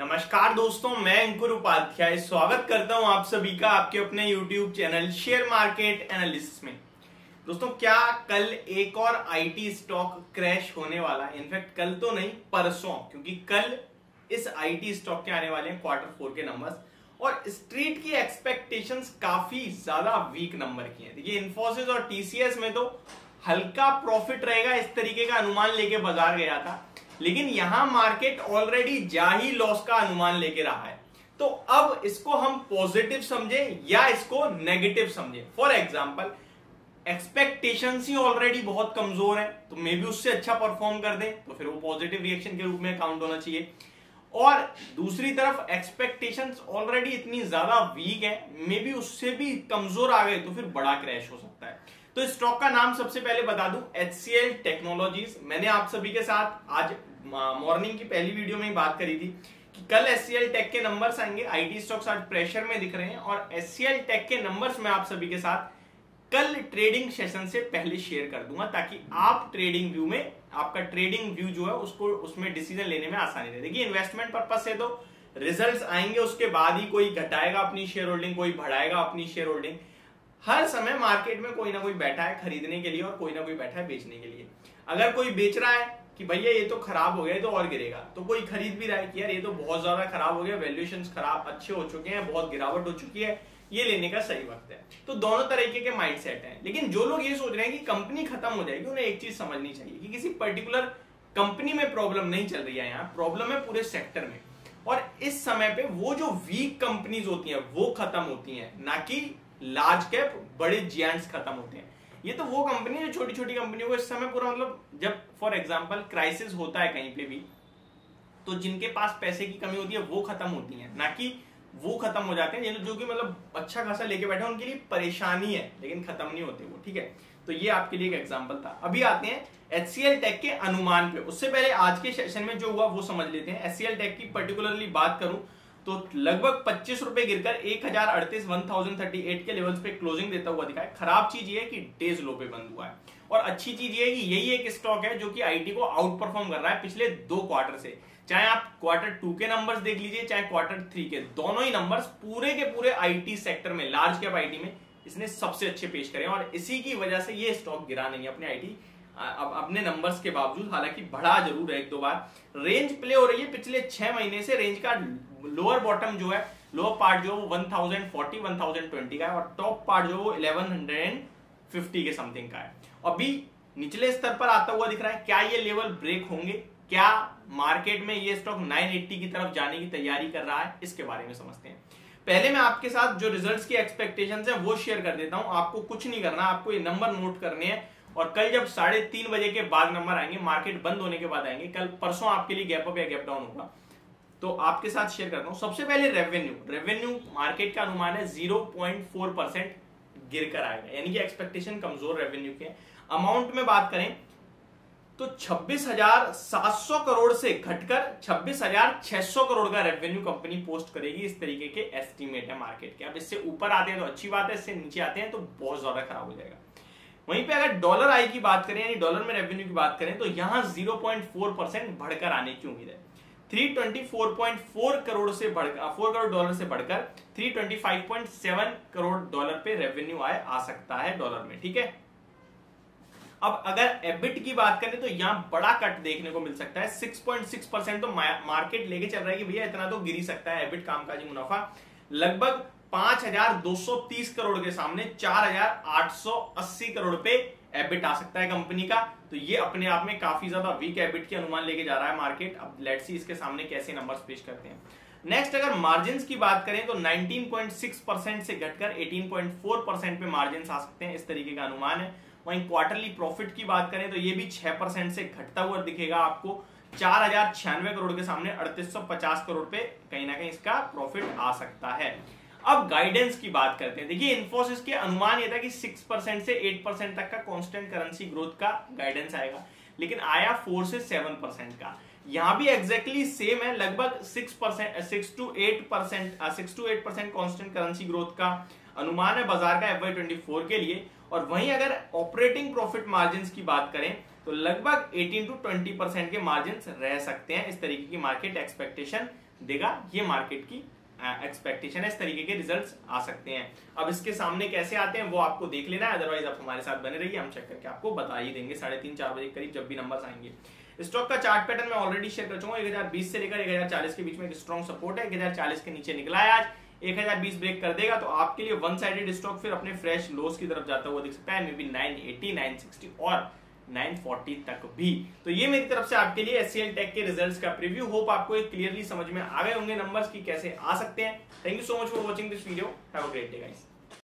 नमस्कार दोस्तों, मैं अंकुर उपाध्याय स्वागत करता हूं आप सभी का आपके अपने YouTube channel share market analysis में। दोस्तों, क्या कल एक और आईटी स्टॉक क्रैश होने वाला है? इनफैक्ट कल तो नहीं, परसों, क्योंकि कल इस आईटी स्टॉक के आने वाले हैं Q4 के नंबर्स और स्ट्रीट की एक्सपेक्टेशंस काफी ज्यादा वीक नंबर की हैं। देखिए, इन्फोसिस और टीसीएस में तो हल्का प्रॉफिट रहेगा इस तरीके का अनुमान लेके बाजार गया था, लेकिन यहां मार्केट ऑलरेडी जा ही लॉस का अनुमान लेके रहा है। तो अब इसको हम पॉजिटिव समझे या इसको नेगेटिव समझे? For example, expectations he already बहुत कमजोर है, तो मे बी उससे अच्छा परफॉर्म कर दे तो फिर वो पॉजिटिव रिएक्शन के रूप में काउंट होना चाहिए। और दूसरी तरफ एक्सपेक्टेशंस ऑलरेडी इतनी ज्यादा वीक है, मे बी उससे भी कमजोर आ गए तो फिर बड़ा क्रैश हो सकता है। तो स्टॉक का नाम सबसे पहले बता दूं, HCL टेक्नोलॉजीज। मैंने आप सभी के साथ आज मॉर्निंग की पहली वीडियो में ही बात करी थी कि कल HCL टेक के नंबर्स आएंगे। आईटी स्टॉक्स आज प्रेशर में दिख रहे हैं और HCL टेक के नंबर्स मैं आप सभी के साथ कल ट्रेडिंग सेशन से पहले शेयर कर दूंगा, ताकि आप ट्रेडिंग व्यू में, आपका ट्रेडिंग व्यू जो है उसको, उसमें डिसीजन लेने में आसानी रहे। देखिए, इन्वेस्टमेंट पर्पस से तो रिजल्ट्स आएंगे, उसके बाद ही कोई घटाएगा अपनी शेयर होल्डिंग, कोई बढ़ाएगा अपनी शेयर होल्डिंग। हर समय मार्केट में कोई ना कोई बैठा है खरीदने के लिए और कोई ना कोई बैठा है बेचने के लिए। अगर कोई बेच रहा है कि भैया ये तो खराब हो गया, ये तो और गिरेगा, तो कोई खरीद भी रहा है कि यार ये तो बहुत ज्यादा खराब हो गया, वैल्यूएशंस खराब अच्छे हो चुके हैं, बहुत गिरावट हो चुकी है, ये लेने का सही वक्त है। तो दोनों तरीके के माइंडसेट हैं। लेकिन जो लोग ये सोच रहे हैं कि कंपनी खत्म हो जाएगी, उन्हें एक चीज समझनी चाहिए कि किसी पर्टिकुलर कंपनी में प्रॉब्लम नहीं चल रही है, यहाँ प्रॉब्लम है पूरे सेक्टर में। और इस समय पे वो जो वीक कंपनीज होती हैं वो खत्म होती हैं, ना कि लार्ज कैप बड़े जियांट्स खत्म होते हैं। ये तो वो कंपनी है, छोटी छोटी कंपनियों को इस समय पूरा, मतलब जब फॉर एग्जांपल क्राइसिस होता है कहीं पे भी, तो जिनके पास पैसे की कमी होती है वो खत्म होती है, ना कि वो खत्म हो जाते हैं जो कि मतलब अच्छा खासा लेके बैठे हैं, उनके लिए परेशानी है लेकिन खत्म नहीं होते वो। ठीक है, तो ये आपके लिए एक एग्जांपल था। अभी आते हैं HCL टेक के अनुमान पे। उससे पहले आज के सेशन में जो हुआ वो समझ लेते हैं। HCL टेक की पर्टिकुलरली बात करूं तो लगभग 25 रुपए गिरकर 1038 के लेवल्स पे क्लोजिंग देता हुआ दिखा है। खराब चीज ये है कि डेज लो पे बंद हुआ है, और अच्छी चीज ये है कि यही एक स्टॉक है जो कि आईटी को आउट परफॉर्म कर रहा है पिछले 2 क्वार्टर से। चाहे आप Q2 के नंबर्स देख लीजिए, चाहे Q3 के, दोनों ही नंबर्स पूरे के पूरे आईटी सेक्टर में, लार्ज कैप आईटी में इसने सबसे अच्छे पेश करे, और इसी की वजह से ये स्टॉक गिरा नहीं है अपने आईटी अपने नंबर्स के बावजूद। हालांकि बढ़ा जरूर है एक दो बार। रेंज प्ले हो रही है पिछले 6 महीने से। रेंज का लोअर बॉटम जो है, लोअर पार्ट जो 1040 1020 का है, और टॉप पार्ट जो 1150 के समथिंग का है। अभी निचले स्तर पर आता हुआ दिख रहा है। क्या ये लेवल ब्रेक होंगे? क्या मार्केट में ये स्टॉक 980 की तरफ जाने की तैयारी कर रहा है? इसके बारे में समझते हैं। पहले मैं आपके साथ जो रिजल्ट्स की एक्सपेक्टेशंस हैं वो शेयर कर देता हूं। आपको कुछ नहीं करना, आपको ये नंबर नोट करने हैं, और कल जब 3:30 बजे के बाद नंबर आएंगे, मार्केट बंद होने के बाद आएंगे, कल परसों आपके लिए गैप अप या गैप डाउन होगा, तो आपके साथ शेयर करता हूं। सबसे पहले रेवेन्यू मार्केट का अनुमान है 0.4% गिरकर आएगा, यानी कि एक्सपेक्टेशन कमजोर रेवेन्यू के। अमाउंट में बात करें तो 26,700 करोड़ से घटकर 26,600 करोड़ का रेवेन्यू कंपनी पोस्ट करेगी, इस तरीके के एस्टीमेट है मार्केट के। अब इससे ऊपर आते हैं तो अच्छी बात है, इससे नीचे आते हैं तो बहुत ज्यादा खराब हो जाएगा। वहीं पे अगर डॉलर आई की बात करें, यानी डॉलर में रेवेन्यू की बात करें, तो यहां 0.4% बढ़कर आने की उम्मीद है। 324.4 करोड़ से बढ़कर 4 करोड़ डॉलर से बढ़कर 325.7 करोड़ डॉलर पे रेवेन्यू आ सकता है डॉलर में। ठीक है, अब अगर एबिट की बात करें तो यहां बड़ा कट देखने को मिल सकता है। 6.6% तो मार्केट लेके चल रहा है कि भैया इतना तो गिर ही सकता है एबिट कामकाजी मुनाफा। लगभग 5,230 करोड़ के सामने 4,880 करोड़ पे एबिट आ सकता है कंपनी का। तो ये अपने आप में काफी ज्यादा वीक एबिट की अनुमान लेके जा रहा है मार्केट। अब लेट्स सी इसके सामने कैसे नंबर्स पेश करते हैं। नेक्स्ट, अगर मार्जिन्स की बात करें तो 19.6% से घटकर 18.4% पे मार्जिन्स आ सकते हैं, इस तरीके का अनुमान है। वहीं क्वार्टरली प्रॉफिट की बात करें तो ये भी 6% से घटता हुआ दिखेगा आपको। 4,096 करोड़ के सामने 3,850 करोड़ पे कहीं ना कहीं इसका प्रॉफिट आ सकता है। अब गाइडेंस की बात करते हैं। देखिए, इन्फोसिस के अनुमान ये था कि 6% से 8% तक का कांस्टेंट करेंसी ग्रोथ का गाइडेंस आएगा, लेकिन आया 4 से 7% का। यहां भी एग्जैक्टली सेम है, लगभग 6 to 8% कांस्टेंट करेंसी ग्रोथ का अनुमान है बाजार का FY24 के लिए। और वहीं अगर ऑपरेटिंग प्रॉफिट मार्जिन की बात करें तो लगभग 18 to 20% के मार्जिन रह सकते हैं, इस तरीके की मार्केट एक्सपेक्टेशन देगा, ये मार्केट की एक्सपेक्टेशन है। इस तरीके के रिजल्ट्स आ सकते हैं। अब इसके सामने कैसे आते हैं वो आपको देख लेना है, अदरवाइज आप हमारे साथ बने रहिए, हम चेक करके आपको बता ही देंगे 3:30-4 बजे करीब जब भी नंबर्स आएंगे। स्टॉक का चार्ट पैटर्न मैं ऑलरेडी शेयर कर चुका हूं। 1020 से लेकर 1040 के बीच में एक स्ट्रॉन्ग सपोर्ट है। 1040 के नीचे निकला है आज, 1020 ब्रेक कर देगा तो आपके लिए वन साइडेड स्टॉक फिर अपने फ्रेश लोस की तरफ जाता हुआ दिख सकता है, मे बी 980, 960 और 940 तक भी। तो ये मेरी तरफ से आपके लिए HCL टेक के रिजल्ट्स का प्रीव्यू। होप आपको एक क्लियरली समझ में आ गए होंगे नंबर्स की कैसे आ सकते हैं। Thank you so much for watching this video. Have a great day guys.